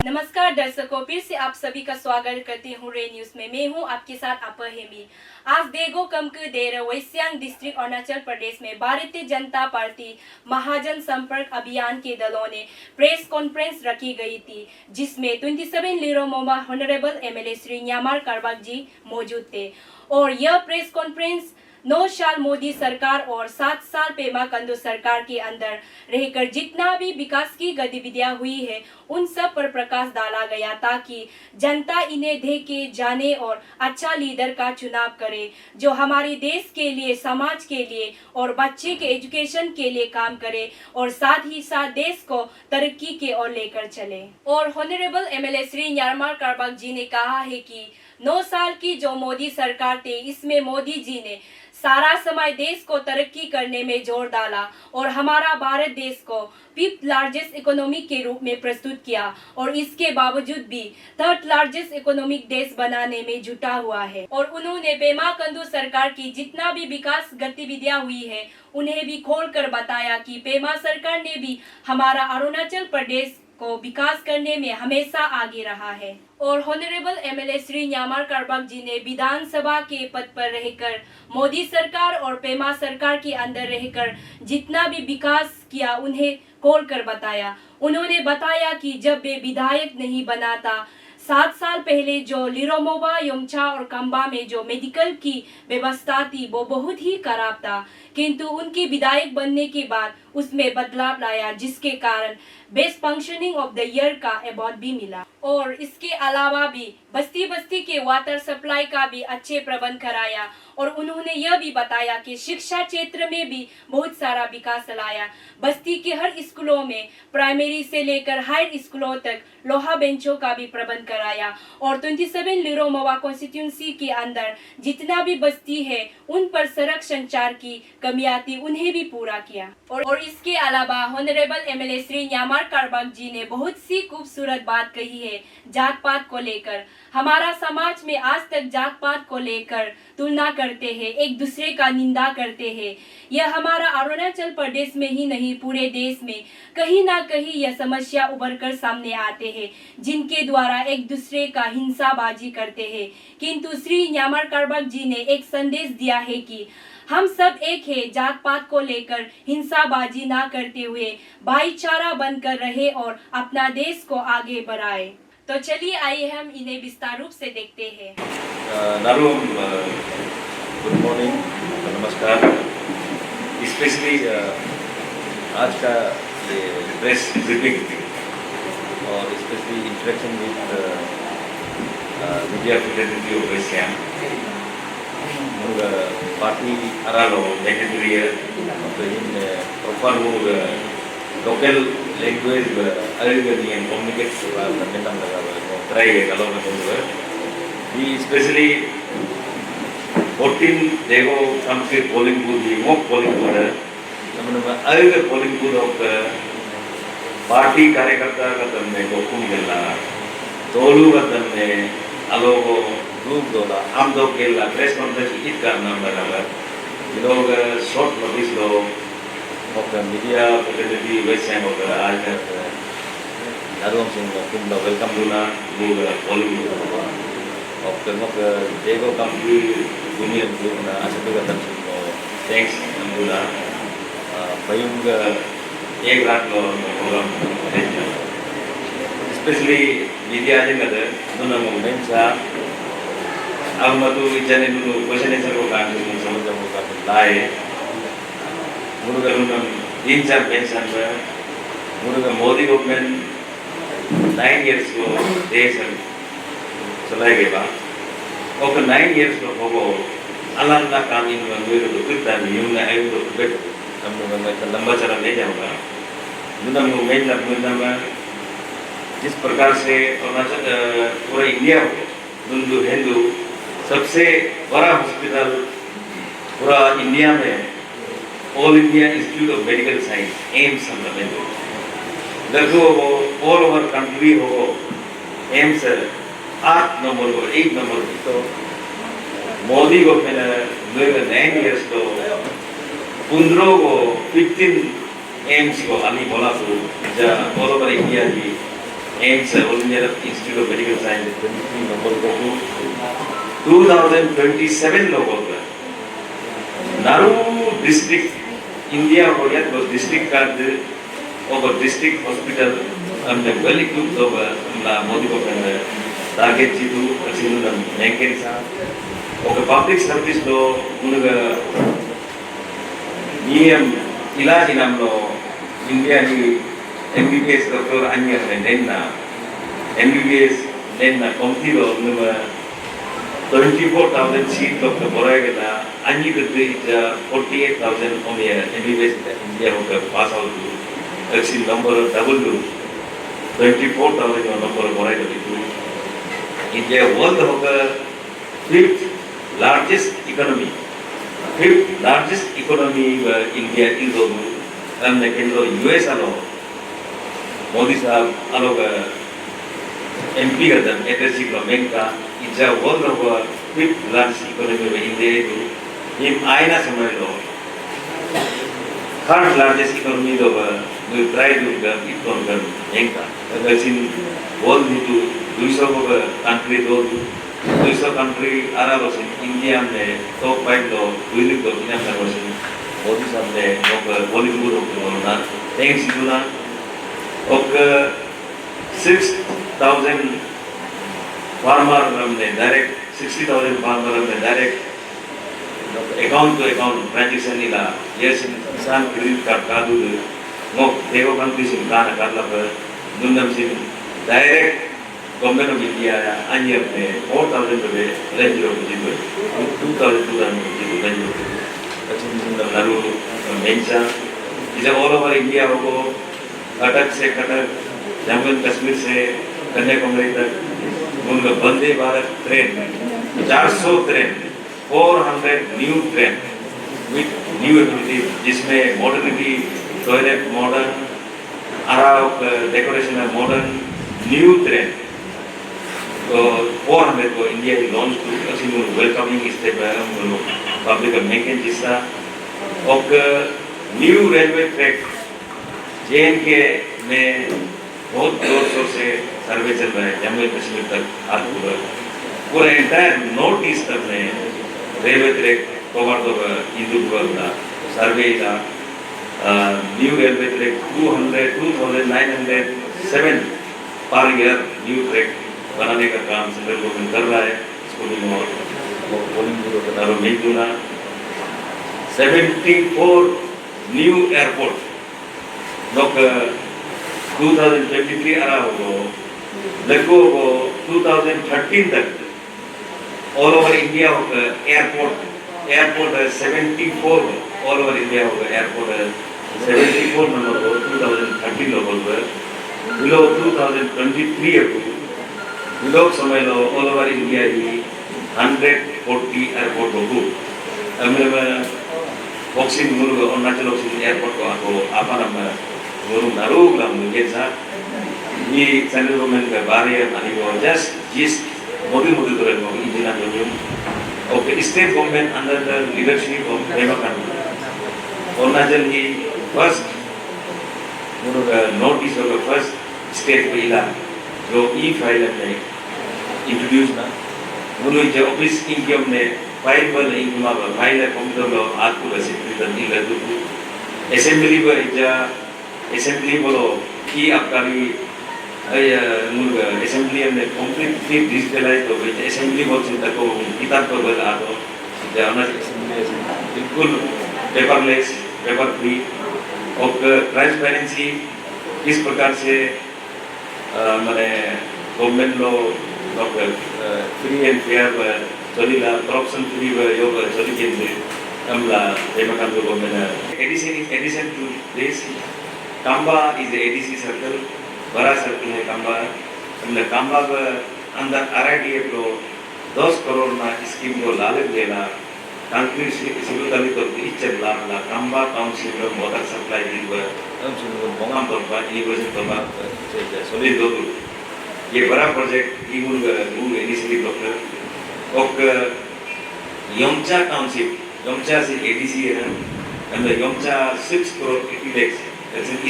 नमस्कार दर्शकों, फिर से आप सभी का स्वागत करती हूँ रे न्यूज में। मैं हूँ आपके साथ अपर हेमी। आज देगो कमकु देर वेस्यांग डिस्ट्रिक्ट अरुणाचल प्रदेश में भारतीय जनता पार्टी महाजन संपर्क अभियान के दलों ने प्रेस कॉन्फ्रेंस रखी गई थी, जिसमें 27 लिरोमोमा ऑनरेबल एमएलए श्री न्यामार कारबाक जी मौजूद थे। और यह प्रेस कॉन्फ्रेंस 9 साल मोदी सरकार और 7 साल पेमा खांडू सरकार के अंदर रहकर जितना भी विकास की गतिविधियां हुई है उन सब पर प्रकाश डाला गया, ताकि जनता इन्हें देख के जाने और अच्छा लीडर का चुनाव करे जो हमारे देश के लिए, समाज के लिए और बच्चे के एजुकेशन के लिए काम करे और साथ ही साथ देश को तरक्की के ओर लेकर चले। और ऑनरेबल एमएलए श्री न्यामार कारबाक जी ने कहा है कि 9 साल की जो मोदी सरकार थी, इसमें मोदी जी ने सारा समय देश को तरक्की करने में जोर डाला और हमारा भारत देश को 5th लार्जेस्ट इकोनॉमी के रूप में प्रस्तुत किया और इसके बावजूद भी 3rd लार्जेस्ट इकोनॉमिक देश बनाने में जुटा हुआ है। और उन्होंने पेमा खांडू सरकार की जितना भी विकास गतिविधियां हुई है उन्हें भी खोलकर बताया कि पेमा सरकार ने भी हमारा अरुणाचल प्रदेश को विकास करने में हमेशा आगे रहा है। और ऑनरेबल एमएलए श्री न्यामार कारबाक जी ने विधानसभा के पद पर रहकर मोदी सरकार और पेमा सरकार के अंदर रहकर जितना भी विकास किया उन्हें खोलकर बताया। उन्होंने बताया कि जब वे विधायक नहीं बना था, 7 साल पहले जो लिरोमोबा, योंगचा और कंबा में जो मेडिकल की व्यवस्था थी वो बहुत ही खराब था, किंतु उनकी विधायक बनने के बाद उसमें बदलाव लाया, जिसके कारण best functioning of the year का अवार्ड भी मिला। और इसके अलावा भी बस्ती बस्ती के वाटर सप्लाई का भी अच्छे प्रबंध कराया। और उन्होंने यह भी बताया कि शिक्षा क्षेत्र में भी बहुत सारा विकास लाया। बस्ती के हर स्कूलों में प्राइमरी से लेकर हायर स्कूलों तक लोहा बेंचों का भी प्रबंध कराया। और 27 लिरोमोवा कॉन्स्टिट्यूंसी के अंदर जितना भी बस्ती है उन पर सड़क संचार की कमियां थी, उन्हें भी पूरा किया। और इसके अलावा ऑनरेबल एमएलए श्री न्यामार कारबाक जी ने बहुत सी खूबसूरत बात कही है जात पात को लेकर। हमारा समाज में आज तक जात पात को लेकर तुलना करते हैं, एक दूसरे का निंदा करते हैं। यह हमारा अरुणाचल प्रदेश में ही नहीं, पूरे देश में कहीं ना कहीं यह समस्या उभर कर सामने आते हैं, जिनके द्वारा एक दूसरे का हिंसाबाजी करते हैं। किंतु श्री न्यामार कारबाक जी ने एक संदेश दिया है कि हम सब एक है, जात पात को लेकर हिंसाबाजी ना करते हुए भाईचारा बनकर रहे और अपना देश को आगे बढ़ाए। तो चलिए आइए हम इन्हें विस्तार रूप से देखते हैं। गुड मॉर्निंग, नमस्कार। स्पेशली आज का ये प्रेस ब्रीफिंग और specially interaction with media representative of वेस्यांग parti aralo secretary atau ini profile local language agriculture and communicate sebuah tentang negara try kalau menurut di especially 14 dego country polling booth di mock polling booth teman-teman agak polling booth of party कार्यकर्ता का तमने गोकुम गेला तोलू का तमने अलोगो group दोला हम दो गेला press conference इत करना बराबर ये लोग शॉर्ट नोटिस लो और मीडिया प्रतिनिधि वैसे हो गया आज का नारों सिंह तुम लोग वेलकम दूना लोग पोलिंग और फिर मग देगो कंपनी दुनिया ग्रुप ना आज तो करता हूँ थैंक्स दूना भाइयों एक रात लो प्रोग्राम स्पेशली मीडिया आज का दूना मोमेंट सा अब मतो इजाने दulu क्वेश्चन आंसर को काम से समझ में का लाए मुझे कहूँ इंचार पेंशन में मुझे मोदी गवर्नमेंट 9 years को देश चलाए गए बा और 9 years को होगो अलग अलग काम इन लोगों को कितना नियम ना है तो बेट हम लोगों का लंबा चला ले जाऊँगा मुझे मोमेंट लगता है जिस प्रकार से अरुणाचल पूरा इंडिया हिंदू हिंदू सबसे बड़ा हॉस्पिटल पूरा इंडिया में all India institute of medical science AIIMS हम लोग देखो वो ऑल ओवर कंट्री हो एम्स 8 नंबर को 1 नंबर तो मोदी को मैंने 9 years तो 15 को 15 एम्स को हानि बोला तो जा ऑल ओवर इंडिया की AIMS All India Institute of Medical Science 23 number को 2027 लोगों का नारू डिस्ट्रिक्ट इंडिया हो या तो डिस्ट्रिक्ट कार्ड और डिस्ट्रिक्ट हॉस्पिटल हमने वेल इक्विप्ड होगा मोदी को करना टारगेट चीज़ अच्छी ना मेंटेन सा और पब्लिक सर्विस लो उनका नियम इलाज नाम लो इंडिया की MBBS डॉक्टर अन्य है नेन्ना MBBS नेन्ना कॉम्पनी लो उनका 24,000 सीट लोग का बोरा के ना अन्य कितने इतना 48,000 ओमे MBBS इंडिया होगा पास आउट हुआ अच्छी नंबर डबल हुआ 24,000 जो नंबर बोरा के लिए इंडिया वर्ल्ड होगा fifth largest economy India is also हमने केंद्र US आलो मोदी साहब आलो का MP का दम एड्रेस गवर्नमेंट का इजा वर्ल्ड होगा fifth largest economy में इंडिया तो ये आयना समझ लो third largest economy तो वो ट्राई तो का इतना का बैंक का अगर सिन वर्ल्ड में तो 200 को कंट्री दो 200 कंट्री आरा बस इंडिया में टॉप 5 लो विलिप तो इन्हें कर बस मोदी साहब ने वो बॉलीवुड को ना थैंक्स टू ना और 6,000 फार्मर हमने डायरेक्ट 60,000 फार्मर हमने direct account to account transaction निला ये किसान क्रेडिट कार्ड कादू मो देवो कंट्री से काना करला पर दुनिया से डायरेक्ट गवर्नमेंट ऑफ इंडिया अन्य अपने 4,000 रुपए रेंज लो जितो 2,000 रेंज लो अच्छी नारू मेंचा इसे ऑल ओवर इंडिया हो कटक से कटक जम्मू एंड कश्मीर से कन्याकुमारी तक उनका Vande Bharat train 400 train 400 new train with new ability जिसमें मॉडर्निटी टॉयलेट मॉडर्न आराम डेकोरेशन है मॉडर्न न्यू ट्रेन तो 400 को इंडिया की लॉन्च टू अच्छी वेलकमिंग स्टेप है हम लोग पब्लिक मेंटेन जिसका और न्यू रेलवे ट्रैक JNK में बहुत जोर शोर से सर्वे चल रहा है जम्मू एंड कश्मीर तक आज पूरा एंटायर नॉर्थ ईस्ट तक में रेलवे ट्रैक कवर तो इंदुपुर का सर्वे का new railway track 2,907 per year new track बनाने का काम सेंट्रल गवर्नमेंट कर रहा है इसको भी और पोलिंग ब्यूरो का नाम मिल दूना 74 न्यू एयरपोर्ट लोग 2023 आ रहा हो लगभग 2013 तक ऑल ओवर इंडिया होगा एयरपोर्ट 74 ऑल ओवर इंडिया होगा एयरपोर्ट 74 नंबर को 2013 लोगों पर बिलो 2023 को बिलो समय लो ऑल ओवर इंडिया ही 140 एयरपोर्ट होगु हमें बॉक्सिंग मुरुग अरुणाचल बॉक्सिंग एयरपोर्ट को आपको apa nama मुरुग नारुग ला मुझे सा ये सेंट्रल गवर्नमेंट का बारे अभी वो just मोदी तो रहेगा इंडिया में और state government under the leadership of Pema Khandu Arunachal ही फर्स्ट मुरुग नॉर्थ ईस्ट का फर्स्ट स्टेट पे इला जो फाइल में इंट्रोड्यूस ना मुरुग जो ऑफिस इनकम ने फाइल पर इनकम आवा फाइल कंप्यूटर लो आज पूरा सिस्टम नहीं लगा असेंबली पर जा असेंबली बोलो कि आपका भी मुर्गा असेंबली में कंप्लीटली डिजिटलाइज हो गई असेंबली बॉक्स तक को किताब पर बदला दो जाना असेंबली बिल्कुल पेपरलेस पेपर फ्री और ट्रांसपेरेंसी किस प्रकार से मैंने गवर्नमेंट लो फ्री एंड फेयर चलीला करप्शन फ्री योग चली के हमला पेमेंट को government addition to this Kamba is ADC circle बड़ा सर्कल है कांबा हमने कांबा के अंदर RIDF को 10 करोड़ ना स्कीम को लालच देना कंक्रीट सिविल तभी तो इच्छा लाना कांबा टाउनशिप में वाटर सप्लाई दी हुआ हम सुनो बोंगाम तो बात यूनिवर्सिटी तो बात सोली दो ये बड़ा प्रोजेक्ट इगुल एडीसी डॉक्टर और योमचा टाउनशिप योमचा से एडीसी है हमने योमचा 6 करोड़ 80 लाख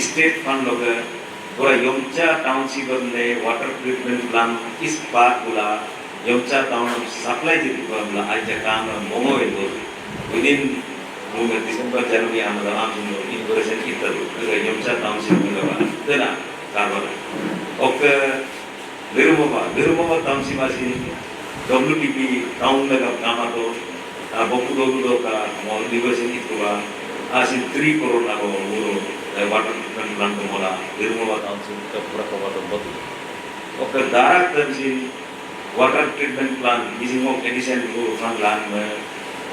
स्टेट फंड लोग पूरा यमचा टाउनशिप ने वाटर ट्रीटमेंट प्लांट इस पार्ट बुला यमचा टाउन सप्लाई जी बुला आज काम मोमो इनको विदिन मूव दिसंबर जनवरी आमदा आम इनोग्रेशन इतना यमचा टाउनशिप बुला तेरा कारवार ओके विरुमोबा टाउनशिप आसी WTP टाउन लगा काम आतो बकु दो का इनोग्रेशन इतना आसी 3 करोड़ ना वो वाटर ट्रीटमेंट प्लांट मोला विरुमोबा टाउनशिप का पूरा कवर तो बहुत ओके दारा तंसी वाटर ट्रीटमेंट प्लांट इसी एडिशन को फ्रंट लैंड में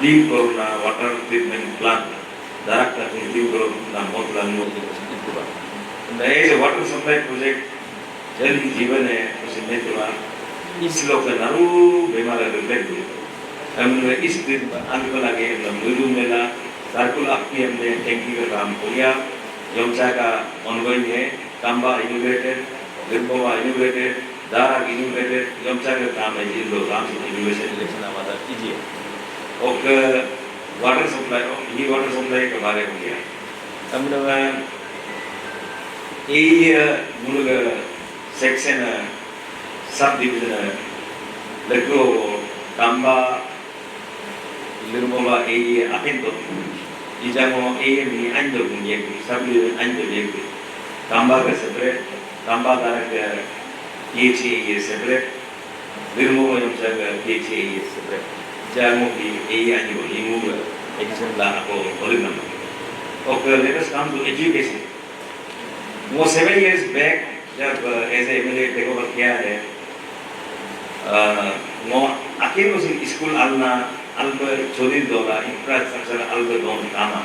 3 करोड़ ना वाटर ट्रीटमेंट प्लांट दारा तंसी 3 करोड़ ना बहुत लांग इतना नए वाटर सप्लाई प्रोजेक्ट जल ही जीवन है उसे में तो इस लोग का नारू बीमार है हमने इस दिन आगे वाला के मुझे मेला सार्कुल आपकी हमने टैंकी का काम किया यमचा का ऑनगोइंग है Kamba innovated विरुमोबा innovated Dara innovated यमचा का काम है जिन लोग काम से इनोवेशन इलेक्शन हमारा कीजिए और वाटर सप्लाई के बारे में किया हमने ये मुल्क सेक्शन सब डिवीजन लेको काम्बा विरुमोबा ये अपिन तो इजामो AME अंजो बुनिये सब अंजो लेके काम्बा का सेपरेट काम्बा दारा का ये सेपरेट विरुमोबा यमचा का ये सेपरेट जामो की अंजो ये मूव एडिशन ला को बोलना okay let us come to education वो 7 years बैक जब एज MLA टेक ओवर किया है वो आखिर उस स्कूल आलना अल्बर चोरी दोला इंफ्रास्ट्रक्चर अल्बर दोन कामा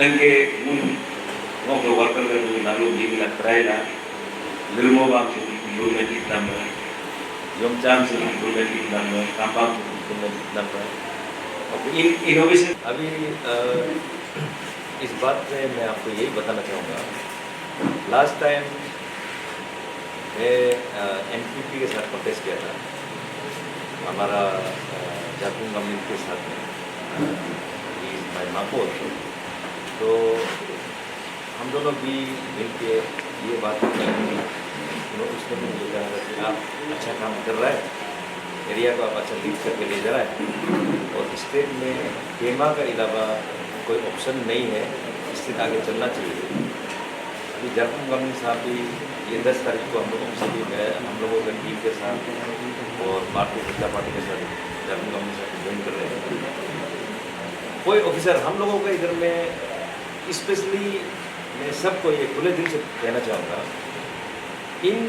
अंके मुन वो को वर्कर का जो नालू जीविला करायला विरुमोबा से इम्प्रूवमेंट इतना में यमचाम से इम्प्रूवमेंट इतना में काम्बा से इम्प्रूवमेंट इतना में और इनोवेशन अभी इस बात पे मैं आपको यही बताना चाहूँगा लास्ट टाइम मैं NPP के साथ कॉन्टेस्ट किया था हमारा जाकुंग कम्युनिटी के साथ में माय मापो तो हम दोनों भी मिल के ये बात की उसने मुझे कहा कि आप अच्छा काम कर रहा है एरिया को आप अच्छा लीड करके ले जा रहा है और स्टेट में केमा का अलावा कोई ऑप्शन नहीं है स्टेट आगे चलना चाहिए अभी जाकुंग कम्युनिटी साहब भी ये 10 तारीख को हम लोगों से भी मैं हम लोगों के टीम के साथ और भारतीय जनता पार्टी के साथ जाकुंग कम्युनिटी साथ ज्वाइन कर रहे हैं कोई ऑफिसर हम लोगों के इधर में स्पेशली मैं सबको ये खुले दिल से कहना चाहूँगा in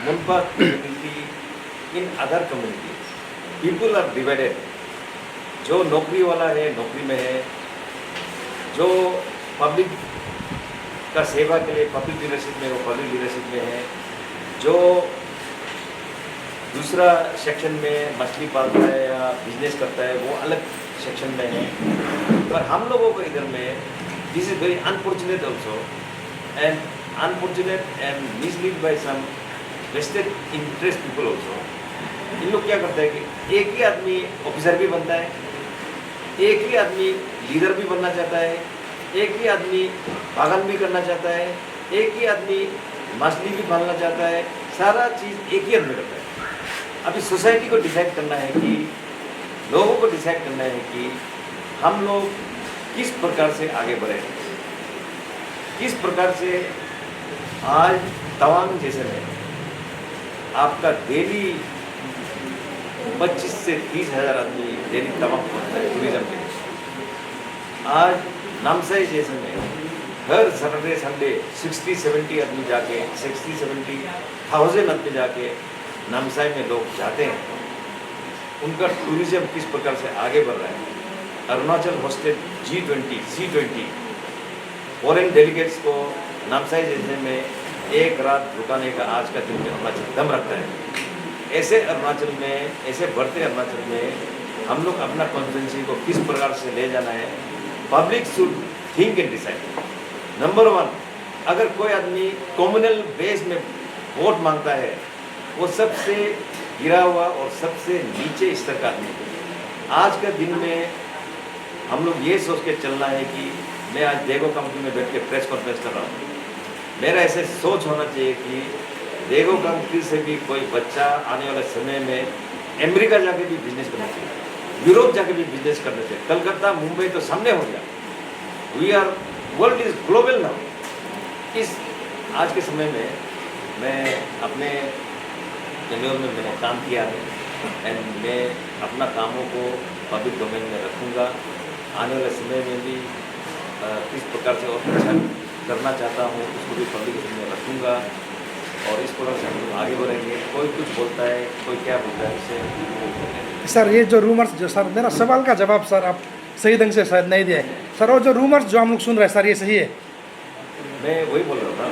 Monpa community in other community people are divided जो नौकरी वाला है नौकरी में है जो पब्लिक का सेवा के लिए पब्लिक लीडरशिप में वो पब्लिक लीडरशिप में है जो दूसरा सेक्शन में मछली पालता है या बिजनेस करता है वो अलग सेक्शन में है पर हम लोगों को इधर में this is very unfortunate also and unfortunate and mislead by some vested interest people also इन लोग क्या करते हैं कि एक ही आदमी ऑफिसर भी बनता है एक ही आदमी लीडर भी बनना चाहता है एक ही आदमी बागान भी करना चाहता है एक ही आदमी मछली भी पालना चाहता है सारा चीज़ एक ही आदमी करता है अभी सोसाइटी को डिसाइड करना है कि लोगों को डिसाइड करना है कि हम लोग किस प्रकार से आगे बढ़े किस प्रकार से आज तवांग जैसे में आपका डेली 25 से 30 हज़ार आदमी डेली तवांग पहुँचता है टूरिज्म के आज नामसाई जैसे में हर सैटरडे संडे 60-70 आदमी जाके 60-70,000 आदमी जाके नामसाई में लोग जाते हैं उनका टूरिज्म किस प्रकार से आगे बढ़ रहा है Arunachal hosted G20 foreign delegates को नामसाई जैसे में एक रात रुकाने का आज का दिन में अरुणाचल दम रखता है ऐसे अरुणाचल में ऐसे बढ़ते अरुणाचल में हम लोग अपना कॉन्स्टिट्यूंसी को किस प्रकार से ले जाना है public should think and decide number 1 अगर कोई आदमी कम्युनल बेस में वोट मांगता है वो सबसे गिरा हुआ और सबसे नीचे स्तर का आदमी आज के दिन में हम लोग ये सोच के चलना है कि मैं आज देगो कंपनी में बैठ के प्रेस कॉन्फ्रेंस कर रहा हूँ मेरा ऐसे सोच होना चाहिए कि देगो कंट्री से भी कोई बच्चा आने वाले समय में अमेरिका जाके भी बिजनेस करना चाहिए, यूरोप जाके भी बिजनेस करना चाहिए। कलकत्ता मुंबई तो सामने हो गया, we are world is global now. इस आज के समय में मैं अपने टेन्योर में मैंने काम किया है एंड मैं अपना कामों को पब्लिक डोमेन में रखूँगा। आने वाले समय में भी किस प्रकार से और अच्छा करना चाहता हूँ उसको भी पब्लिक में रखूँगा और इस प्रकार से हम लोग आगे बढ़ेंगे। कोई कुछ बोलता है, कोई क्या बोलता है, उससे सर ये जो रूमर्स जो सर मेरा सवाल का जवाब सर आप सही ढंग से शायद नहीं दिए सर। वो जो रूमर्स जो हम लोग सुन रहे हैं सर ये सही है? मैं वही बोल रहा हूँ ना,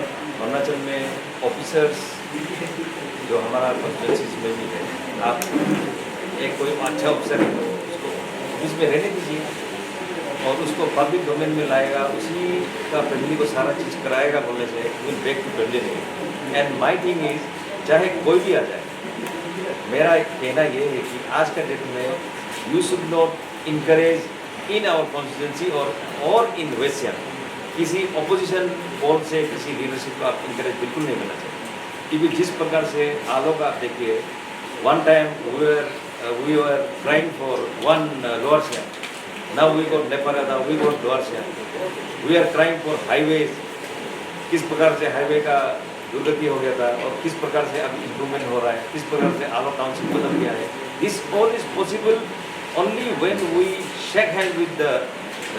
अरुणाचल में ऑफिसर्स जो हमारा कॉन्स्टिट्यूंसीज में भी है, आप एक कोई अच्छा ऑफिसर है उसको ऑफिस में रहने दीजिए और उसको पब्लिक डोमेन में लाएगा, उसी का फैमिली को सारा चीज़ कराएगा बोलने से विल बैक टू फैमिली नहीं। एंड माई थिंग इज चाहे कोई भी आ जाए, मेरा कहना ये है कि आज का डेट में you should not encourage in our constituency और इन वेस्ट किसी अपोजिशन बोल से किसी लीडरशिप को आप इनकरेज बिल्कुल नहीं करना चाहिए। क्योंकि जिस प्रकार से आलोक आप देखिए, one time we were crying for one lower Siang, now we got Neparada, we got Lower Siam, we are crying for highways। किस प्रकार से हाईवे का दुर्गति हो गया था और किस प्रकार से अब इम्प्रूवमेंट हो रहा है, किस प्रकार से आलो टाउनशिप बदल गया है। This all is possible only when we shake hand with the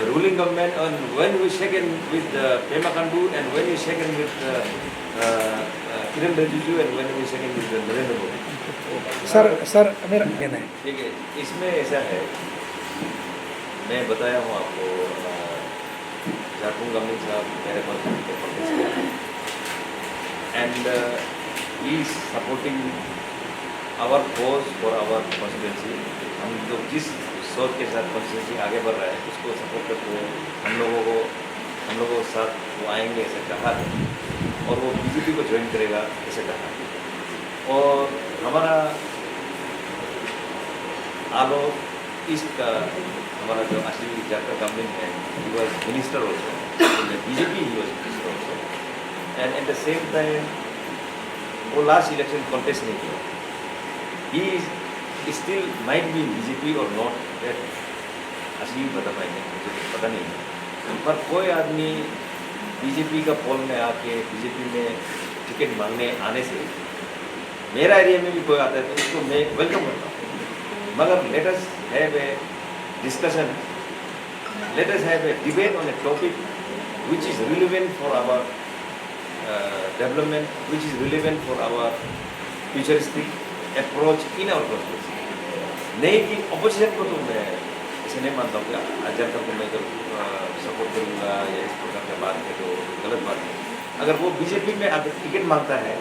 ruling government and when we shake hand with Pema Khandu and when we shake hand with Kiren Rijiju and when we shake hand with Narendra Modi. Sir मेरा कहना है ठीक है, इसमें ऐसा है, मैं बताया हूँ आपको, झारखंड गवर्नमेंट साहब मेरे पास and he is supporting our cause for our constituency. हम लोग जिस सोच के साथ कॉन्स्टिट्यूंसी आगे बढ़ रहा है उसको सपोर्ट करते हुए हम लोगों के साथ वो आएंगे ऐसे कहा है और वो बीजेपी को ज्वाइन करेगा ऐसे कहा है। और हमारा आलो ईस्ट का हमारा जो असली झारखंड गवर्नमेंट है, he was minister also in BJP, he was minister also and at the same time वो लास्ट इलेक्शन कॉन्टेस्ट नहीं किया। He still might be BJP और नॉट, दैट असली बता पाएंगे मुझे पता नहीं है। पर कोई आदमी बीजेपी का पोल में आके बीजेपी में टिकट मांगने आने से मेरा एरिया में भी कोई आता है तो उसको मैं वेलकम करता हूँ। मगर let us have a discussion, let us have a debate on a topic which is relevant for our development, which is relevant for our futuristic approach in our constituency। नहीं कि opposition को तो मैं ऐसे नहीं मानता हूँ कि जनता को मैं जब सपोर्ट करूँगा या इस प्रकार की बात है तो गलत बात है। अगर वो बीजेपी में आकर टिकट मांगता है,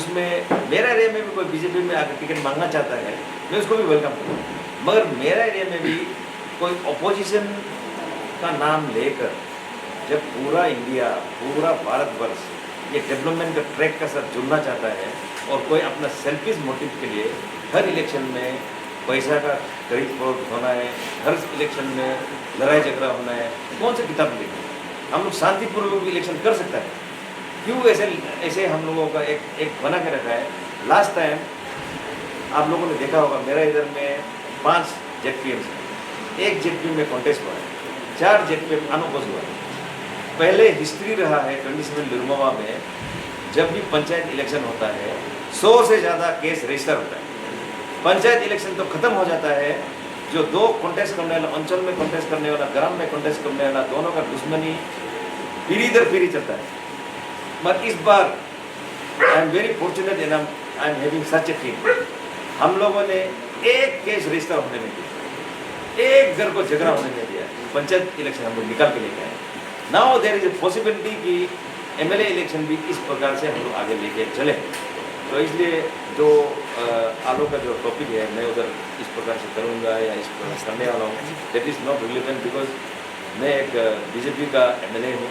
उसमें मेरा एरिया में भी कोई बीजेपी में आकर टिकट मांगना चाहता है, मैं उसको भी वेलकम करूँगा। मगर मेरा एरिया में भी कोई अपोजिशन का नाम लेकर जब पूरा इंडिया, पूरा भारतवर्ष ये डेवलपमेंट का ट्रैक का साथ जुड़ना चाहता है और कोई अपना सेल्फिश मोटिव के लिए हर इलेक्शन में पैसा का खरीद फरोख्त होना है, हर इलेक्शन में लड़ाई झगड़ा होना है, कौन सा किताब लिखे? हम लोग शांतिपूर्वक इलेक्शन कर सकता है, क्यों ऐसे हम लोगों का एक बना के रखा है। लास्ट टाइम आप लोगों ने देखा होगा, मेरा इधर में 5 जेडपीएम से 1 जेडपीएम में कॉन्टेस्ट हुआ है, 4 जेडपीएम अनोपोज हुआ है। पहले हिस्ट्री रहा है 27 लिरुमावा में जब भी पंचायत इलेक्शन होता है 100 से ज़्यादा केस रजिस्टर होता है। पंचायत इलेक्शन तो खत्म हो जाता है, जो 2 कॉन्टेस्ट करने वाला, अंचल में कॉन्टेस्ट करने वाला, ग्राम में कॉन्टेस्ट करने वाला, दोनों का दुश्मनी पीढ़ी दर पीढ़ी चलता है। मगर इस बार I am very fortunate and I am having such a team. हम लोगों ने एक केस रजिस्टर होने नहीं दिया, एक घर को झगड़ा होने नहीं दिया। पंचायत इलेक्शन हम लोग निकाल के लेके आए। Now there is a possibility कि एमएलए इलेक्शन भी इस प्रकार से हम लोग आगे लेके चले। तो इसलिए जो आलो का जो टॉपिक है मैं उधर इस प्रकार से करूँगा या इस प्रकार से करने वाला हूँ, that is not relevant because मैं एक बीजेपी का एमएलए हूँ,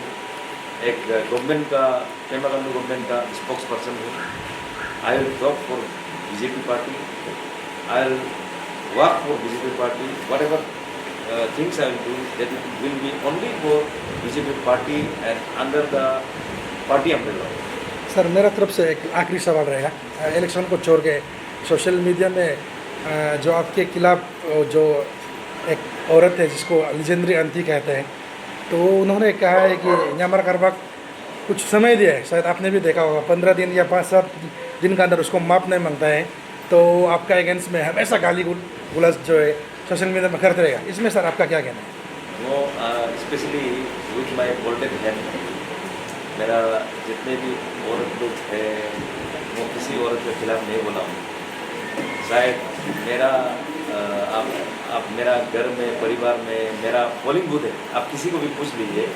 एक गवर्नमेंट का, पेमा खांडू गवर्नमेंट का स्पोक्स पर्सन हूँ। I will talk for BJP party, I will work for BJP party, what ever things I will do, that it will be only for BJP party and under the party umbrella हो। Sir मेरा तरफ से एक आखिरी सवाल रहेगा। Election को छोड़ के सोशल मीडिया में जो आपके खिलाफ जो एक औरत है जिसको लीजेंडरी आंटी कहते हैं, तो उन्होंने कहा है कि न्यामर कारबाग कुछ समय दिया है, शायद आपने भी देखा होगा 15 दिन या 5-7 दिन के अंदर उसको माफ़ नहीं मांगता है, तो आपका अगेंस्ट में हमेशा गाली गुलस जो है सोशल मीडिया में करते रहेगा। इसमें सर आपका क्या कहना है? वो specially with my golden hand, मेरा जितने भी औरत लोग है वो किसी औरत के खिलाफ नहीं बोला हूँ। शायद मेरा आप मेरा घर में परिवार में मेरा पोलिंग बूथ है, आप किसी को भी पूछ लीजिए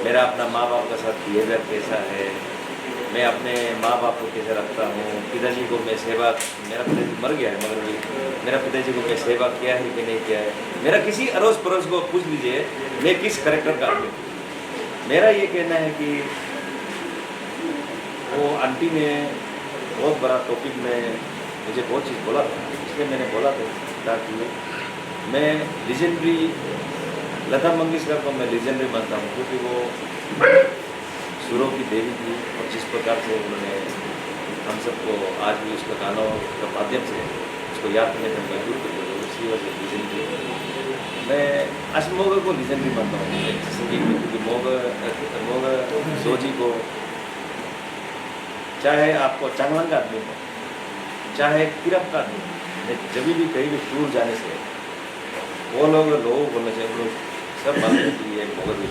मेरा अपना माँ बाप का साथ बिहेवियर कैसा है, मैं अपने माँ बाप को कैसे रखता हूँ, पिताजी को मैं सेवा, मेरा पिताजी मर गया है मगर भी मेरा पिताजी को मैं सेवा किया है कि नहीं किया है, मेरा किसी अड़ोस पड़ोस को पूछ लीजिए मैं किस करेक्टर का आदमी हूँ। मेरा ये कहना है कि वो आंटी ने बहुत बड़ा टॉपिक में मुझे बहुत चीज़ बोला था, इसलिए मैंने बोला था ताकि मैं लीजेंडरी लता मंगेशकर को मैं लीजेंडरी मानता हूँ, क्योंकि वो सुरों की देवी थी और जिस प्रकार से उन्होंने हम सबको आज भी उसके गानों के माध्यम से उसको याद करने में मजबूर कर दिया, उसी वजह से लीजेंडरी। मैं अशमोगर को लीजेंडरी मानता हूँ संगीत में, क्योंकि मोगर सोजी को चाहे आपको चांगलांग का आदमी हो चाहे किरप का आदमी हो, जब भी कहीं भी टूर जाने से वो लोगों बोलना चाहिए, वो लोग सब मानते हैं कि ये मोगर भी।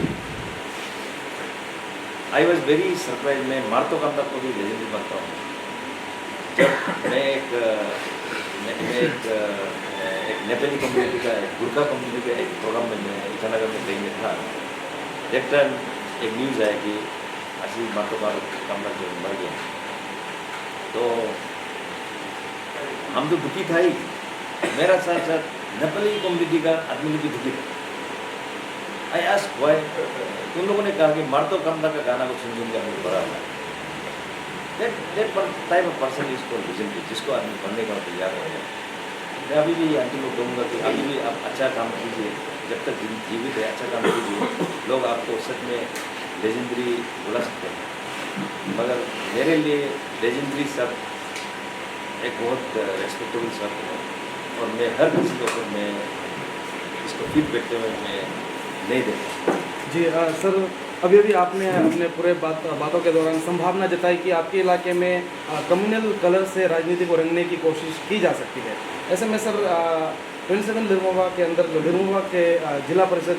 आई वॉज वेरी सरप्राइज, मैं मार्तो कांता को भी लेजेंडरी मानता हूँ। जब मैं एक नेपाली कम्युनिटी का गुरखा कम्युनिटी का एक प्रोग्राम में मैं ईटानगर में ट्रेन में था, एक टाइम एक न्यूज़ आया कि असी मार्तो कांता जो मर गया, तो हम तो दुखी था ही, मेरा साथ साथ नेपाली कम्युनिटी का आदमी भी दुखी था। आई आस्क व्हाई, उन लोगों ने कहा कि मार्तो कांता का गाना को सुन के हमें बड़ा है। That type of person is called legendary, जिसको आदमी बनने का तैयार हो गया। मैं अभी भी आंटी को कहूँगा कि अभी भी आप अच्छा काम कीजिए, जब तक जीवित है अच्छा काम कीजिए, लोग आपको सच में लेजेंडरी बुला सकते हैं। मगर मेरे लिए लेजेंडरी शब्द एक बहुत रेस्पेक्टेबल शब्द है और मैं हर किसी को फिर मैं इसको फिट बैठते हुए मैं नहीं देता। जी सर, अभी अभी आपने अपने पूरे बातों के दौरान संभावना जताई कि आपके इलाके में कम्युनल कलर से राजनीति को रंगने की कोशिश की जा सकती है। ऐसे में सर 27 लिरमोवा के अंदर जो लिरमोवा के जिला परिषद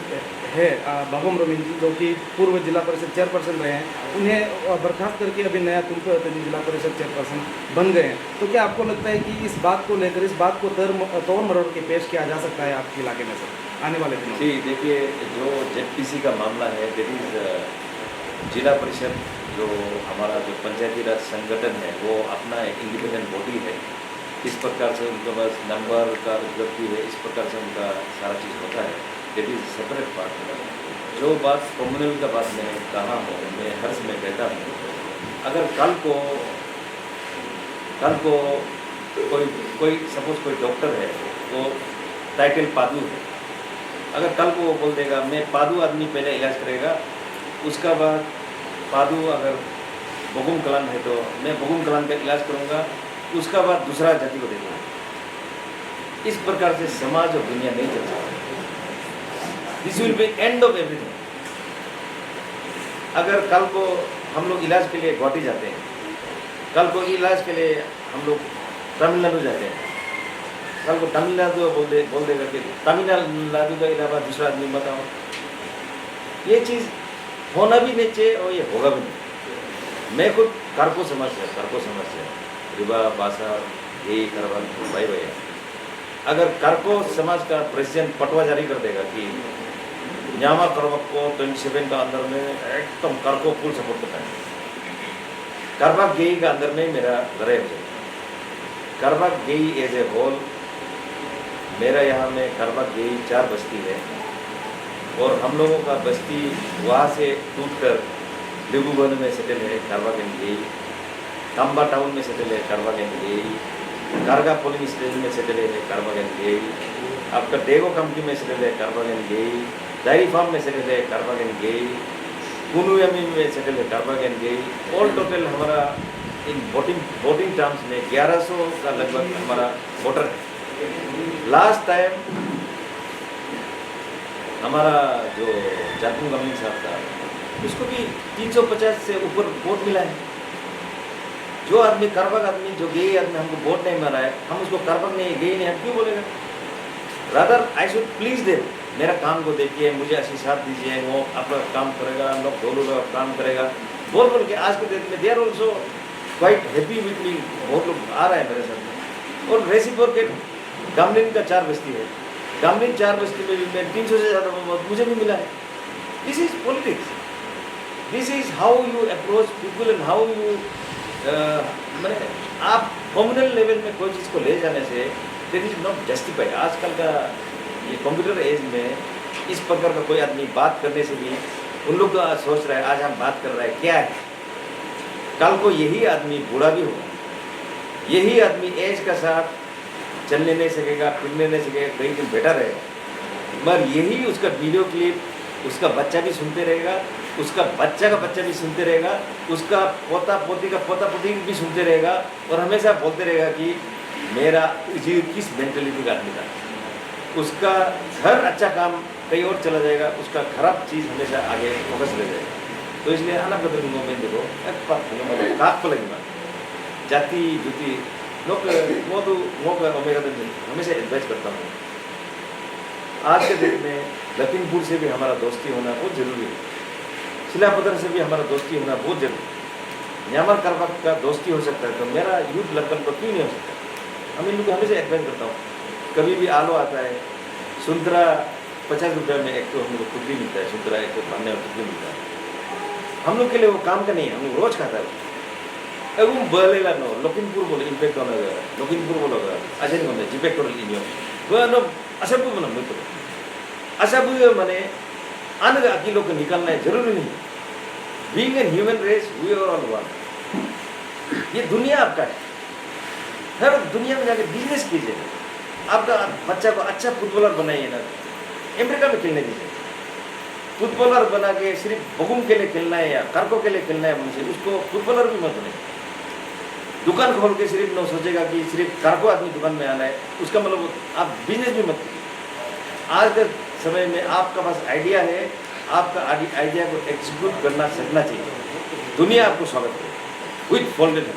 है बाबम रोमिन जी, जो कि पूर्व जिला परिषद चेयरपर्सन रहे हैं, उन्हें बर्खास्त करके अभी नया तुमको जिला परिषद चेयरपर्सन बन गए हैं। तो क्या आपको लगता है कि इस बात को लेकर इस बात को तौर मरोड़ के पेश किया जा सकता है आपके इलाके में सर आने वाले दिनों? जी देखिए, जो जेडपीसी का मामला है, दैट इज़ जिला परिषद जो हमारा जो पंचायती राज संगठन है वो अपना एक इंडिपेंडेंट बॉडी है। इस प्रकार से उनके पास नंबर का उपलब्धि है, इस प्रकार से उनका सारा चीज़ होता है। That is separate part. जो बात कम्युनल का बात मैं कहा हूँ, मैं हर समय कहता हूँ, अगर कल को कोई सपोज कोई डॉक्टर है तो टाइटल पादू है, अगर कल को वो बोल देगा मैं पादू आदमी पहले इलाज करेगा, उसका बाद पादू अगर बगुम कलान है तो मैं बगुम कलान का इलाज करूँगा, उसका बाद दूसरा जाति को देखूँगा। इस प्रकार से समाज और दुनिया नहीं चल सकती। This will be end of everything. अगर कल को हम लोग इलाज के लिए गुवाहाटी जाते हैं, कल को इलाज के लिए हम लोग तमिलनाडु जाते हैं, कल को तमिलनाडु बोल देगा कि तमिलनाडु का अलावा दूसरा आदमी बताओ, ये चीज़ होना भी नहीं चाहिए और ये होगा भी नहीं। मैं खुद कारको समस्या रिबा बासा यही करवा भाई भैया, अगर कारको समाज का प्रेसिडेंट पटवा जारी कर देगा कि न्यामा करवक को 27 का अंदर में एकदम कारको फुल सपोर्ट करता है, कारबाग गेई का अंदर में मेरा लड़ाई हो जाएगा। कारबाग गेई एज ए होल, मेरा यहाँ में कारबाग गेई 4 बस्ती है और हम लोगों का बस्ती वहाँ से टूटकर डिब्रूगढ़ में सेटल है कारबाग एंड गेई, काम्बा टाउन में सेटल है कारबाग एंड गेई, कारगा पोलिंग स्टेशन में सेटल है कारबाग एंड गेई, आपका डेगो कंपनी में सेटल है कारबाग एंड गेई, डायरी फार्म में सेटल है कारबाग एंड गेई, कुनू में सेटल है कार्बागेन गई। ऑल टोटल हमारा इन वोटिंग टर्म्स में 1100 का लगभग हमारा वोटर है। लास्ट टाइम हमारा जो जातू गमीन साहब था उसको भी 350 से ऊपर वोट मिला है। जो आदमी कार्बाग आदमी, जो गेई आदमी हमको वोट नहीं मारा है, हम उसको कार्बाग नहीं गेई नहीं, हम क्यों बोलेगा? Rather I should please them, मेरा काम को देखिए, मुझे आशीर्वाद दीजिए, वो अपना काम करेगा, हम लोग दोनों लोग काम करेगा बोल के आज के डेट में they are also quite happy with me. बहुत लोग आ रहे हैं मेरे साथ में। और रेसिप्रोकेट गामलिन का 4 बस्ती है, गामलिन 4 बस्ती में भी मैं 300 से ज़्यादा वोट मुझे भी मिला है। This is politics, this is how you approach people and how you मैंने आप कम्युनल लेवल में कोई चीज़ को ले जाने से देट इज नॉट जस्टिफाइड। आजकल का ये कंप्यूटर एज में इस प्रकार का कोई आदमी बात करने से भी उन लोग तो सोच रहा है आज हम बात कर रहे हैं क्या है, कल को यही आदमी बूढ़ा भी होगा, यही आदमी एज का साथ चलने नहीं सकेगा, फिरने नहीं सकेगा, कई दिन बैठा रहेगा, मगर यही उसका वीडियो क्लिप उसका बच्चा भी सुनते रहेगा, उसका बच्चा का बच्चा भी सुनते रहेगा, उसका पोता पोती का पोता पोती भी सुनते रहेगा और हमेशा बोलते रहेगा कि मेरा जी किस मेंटलिटी का आदमी था। उसका हर अच्छा काम कहीं और चला जाएगा, उसका खराब चीज़ हमेशा आगे फोकस रह जाएगा। तो इसलिए अलग बदल में देखो काक लगेगा जाति जुति लोग वो हमेशा एडवाइस करता हूँ। आज के डेट में लखीमपुर से भी हमारा दोस्ती होना बहुत जरूरी है, शिलापथर से भी हमारा दोस्ती होना बहुत जरूरी है। न्यामर कार्बाग का दोस्ती हो सकता है तो मेरा यूथ लड़कन को क्यों नहीं हो सकता? हम इन लोग को हमेशा एडवाइस करता हूँ। कभी भी आलो आता है, सुंतरा 50 रुपये में एक तो हम लोग खुद भी मिलता है, सुंतरा एक तो बनने और खुद भी मिलता है। हम लोग के लिए वो काम का नहीं है, हम लोग रोज खाता है। अब बलेला नो लखीमपुर बोले इम्पैक्ट होना लखीमपुर बोलो अजय बोले जिपेक्ट वो नो ऐसा भी बना मित्र ऐसा भी मैंने अन्य अकेलों को निकालना है जरूरी नहीं। Being an human race we are all one. ये दुनिया आपका है, हर दुनिया में जाके बिजनेस कीजिए, आपका बच्चा को अच्छा फुटबॉलर बनाइए ना, अमेरिका में खेलने दीजिए। फुटबॉलर बना के सिर्फ बगुम के लिए खेलना है या कार्को के लिए खेलना है, मुझे उसको फुटबॉलर भी मत बने। दुकान खोल के सिर्फ न सोचेगा कि सिर्फ कार्को आदमी दुकान में आना है, उसका मतलब आप बिजनेस भी मत कीजिए। आज के समय में आपका पास आइडिया है, आपका आइडिया को एग्जीक्यूट करना सीखना चाहिए। दुनिया आपको स्वागत करे विथ फोल्डेड है।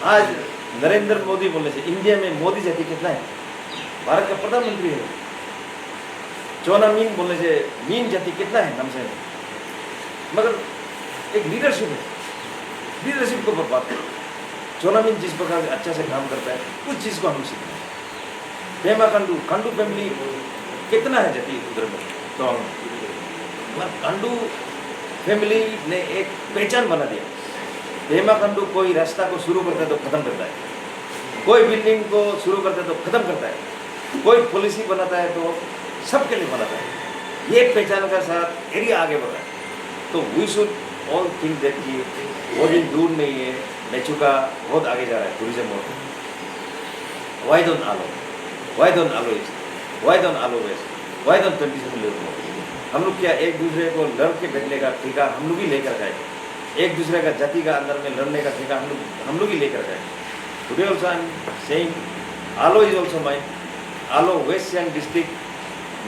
आज नरेंद्र मोदी बोलने से इंडिया में मोदी जाति कितना है, भारत का प्रधानमंत्री है। चौना मीन बोलने से मीन जाति कितना है हमसे, मगर एक लीडरशिप है, लीडरशिप को बर्बाद करो। चौना मीन जिस प्रकार से अच्छा से काम करता है उस चीज़ को हम सीखते हैं। पेमा खंडू फैमिली कितना है जाति उधर में, तो खंडू फैमिली ने एक पहचान बना दिया। पेमा खंडू कोई रास्ता को शुरू करता है तो खत्म करता है, कोई बिल्डिंग को शुरू करता है तो खत्म करता है, कोई पॉलिसी बनाता है तो सबके लिए बनाता है। ये पहचान का साथ एरिया आगे बढ़ा है। तो we should all think that कि वो दिन दूर नहीं है, मेचुका बहुत आगे जा रहा है टूरिज्म और why don't Aalo East, why don't Aalo West, why don't 27 लोग। हम लोग क्या एक दूसरे को लड़ के बैठने का ठेका हम लोग ही लेकर जाए, एक दूसरे का जाति का अंदर में लड़ने का ठेका हम लोग ही लेकर जाए। Today also I am saying Aalo is also mine. Aalo West Siang district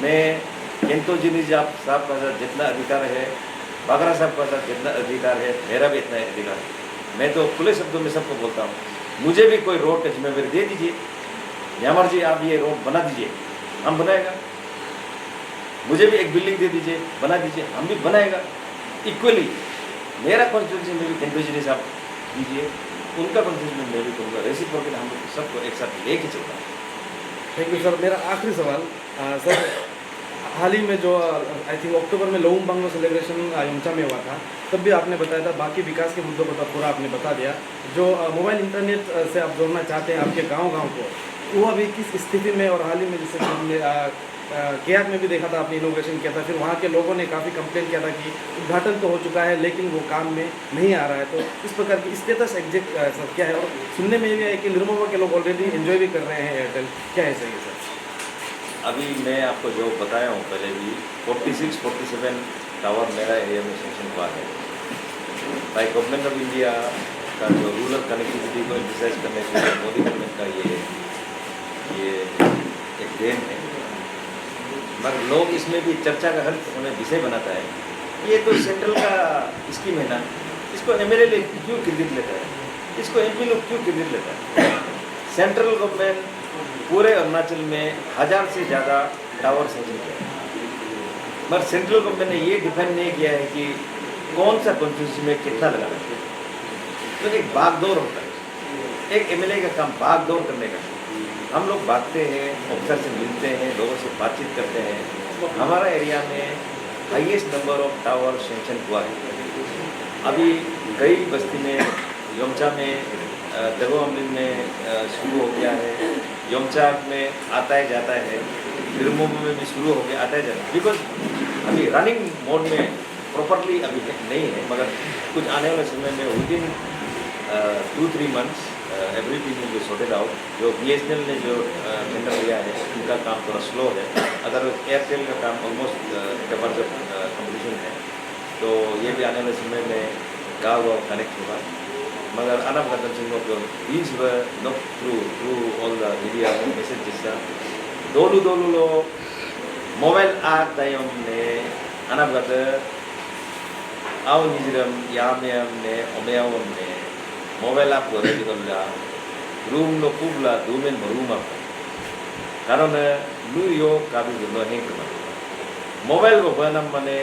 में केंतो जिनीज साहब का साथ जितना अधिकार है, बागरा साहब का साथ जितना अधिकार है, मेरा भी इतना अधिकार है। मैं तो खुले शब्दों में सबको बोलता हूँ, मुझे भी कोई रोड का जिम्मेवारी दे दीजिए, न्यामर जी आप ये रोड बना दीजिए, हम बनाएगा। मुझे भी एक बिल्डिंग दे दीजिए, बना दीजिए, हम भी बनाएगा। इक्वली मेरा कॉन्स्टिट्यूंसी में भी केंद्रीय जी साहब दीजिए, उनका कॉन्स्टिट्यूंसी में मैं भी करूँगा। रेसिप्रोकेट हम लोग सबको एक साथ लेके चलता है। Thank you sir. मेरा आखिरी सवाल सर, हाल ही में जो आई थिंक अक्टूबर में लोउम बांग्लो सेलिब्रेशन यमचा में हुआ था, तब भी आपने बताया था, बाकी विकास के मुद्दों को तो पूरा आपने बता दिया। जो मोबाइल इंटरनेट से आप जोड़ना चाहते हैं आपके गांव को, वो अभी किस स्थिति में, और हाल ही में जैसे हमने केयाक में भी देखा था, आपने इनोवेशन किया था, फिर वहाँ के लोगों ने काफ़ी कंप्लेन किया था कि उद्घाटन तो हो चुका है लेकिन वो काम में नहीं आ रहा है। तो इस प्रकार की स्टेटस एग्जैक्ट सर क्या है? और सुनने में भी है कि निर्मोवा के लोग ऑलरेडी एंजॉय भी कर रहे हैं एयरटेल, क्या है सही सर? अभी मैं आपको जो बताया हूँ पहले भी 46-47 टावर मेरा एरिया में सेंक्शन हुआ है। बाय गवर्नमेंट ऑफ इंडिया का जो रूरल कनेक्टिविटी को एम्फसाइज करने के लिए मोदी गवर्नमेंट का ये एक देन है। मगर लोग इसमें भी चर्चा का हर समय विषय बनाता है, ये तो सेंट्रल का स्कीम है ना, इसको एमएलए क्यों क्रेडिट लेता है, इसको एमपी लोग क्यों क्रेडिट लेता है। सेंट्रल गवर्नमेंट पूरे अरुणाचल में 1000 से ज़्यादा टावर सेंक्शन किया है, मगर सेंट्रल गवर्नमेंट ने ये डिफाइन नहीं किया है कि कौन सा कॉन्स्टिट्यूंसी में कितना लगाना है। तो एक भागदौड़ होता है, एक एमएलए का काम भागदौड़ करने का। हम लोग भागते हैं, ऑफिसर से मिलते हैं, लोगों से बातचीत करते हैं। हमारा एरिया में highest number of tower sanction हुआ है। अभी कई बस्ती में, योमचा में, देगोअमलिन में शुरू हो गया है, योमचा में आता है जाता है, बिरमो में भी शुरू हो गया आता है जाता है। बिकॉज अभी रनिंग मोड में प्रॉपरली अभी नहीं है, मगर कुछ आने वाले समय में within 2-3 months everything will be sorted out. जो BSNL ने जो टेंडर लिया है उनका काम थोड़ा स्लो है, अगर एयरटेल का काम ऑलमोस्ट पेपर जब कंपटीशन है, तो ये भी आने वाले समय में गाँव कनेक्ट होगा। मगर अनब गदन सिंह को these were not through all the media messages dolu lo mobile at tayom ne anab gada aw nijiram yam ne omeam ne mobile app gore digolla room lo kubla dumen room app karon New York kabi no hengma mobile go banam mane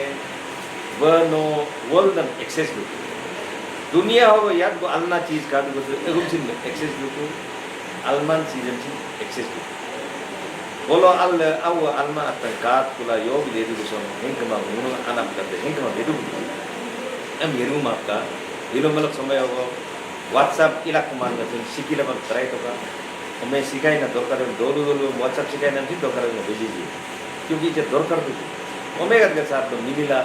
bano world access lo दुनिया हो याद को अलना चीज का तो एगुम सिन access लुको अलमान season सिन access लुको बोलो अल अव अलमा अतन कात कुला योग ले दु सोन हिंकमा मुनो अनम करते हिंकमा दे दु एम येरु मापका दिलो मलक समय हो व्हाट्सएप इला कमान में सिकिला पर ट्राई तो का हमें सिखाई ना दरकार दोलु दोलु व्हाट्सएप सिखाई ना ठीक दरकार में भेजी जी क्योंकि जे दरकार तो ओमेगा के साथ तो मिलिला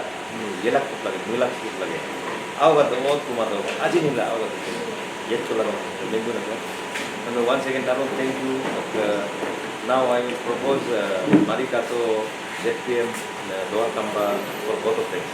ये लाख लगे 2 लाख लगे awat all kumado aji nila awat yet to lago mengu na and once again Darul, thank you. Now I will propose Marikato ZPM Doa Kamba for both of them.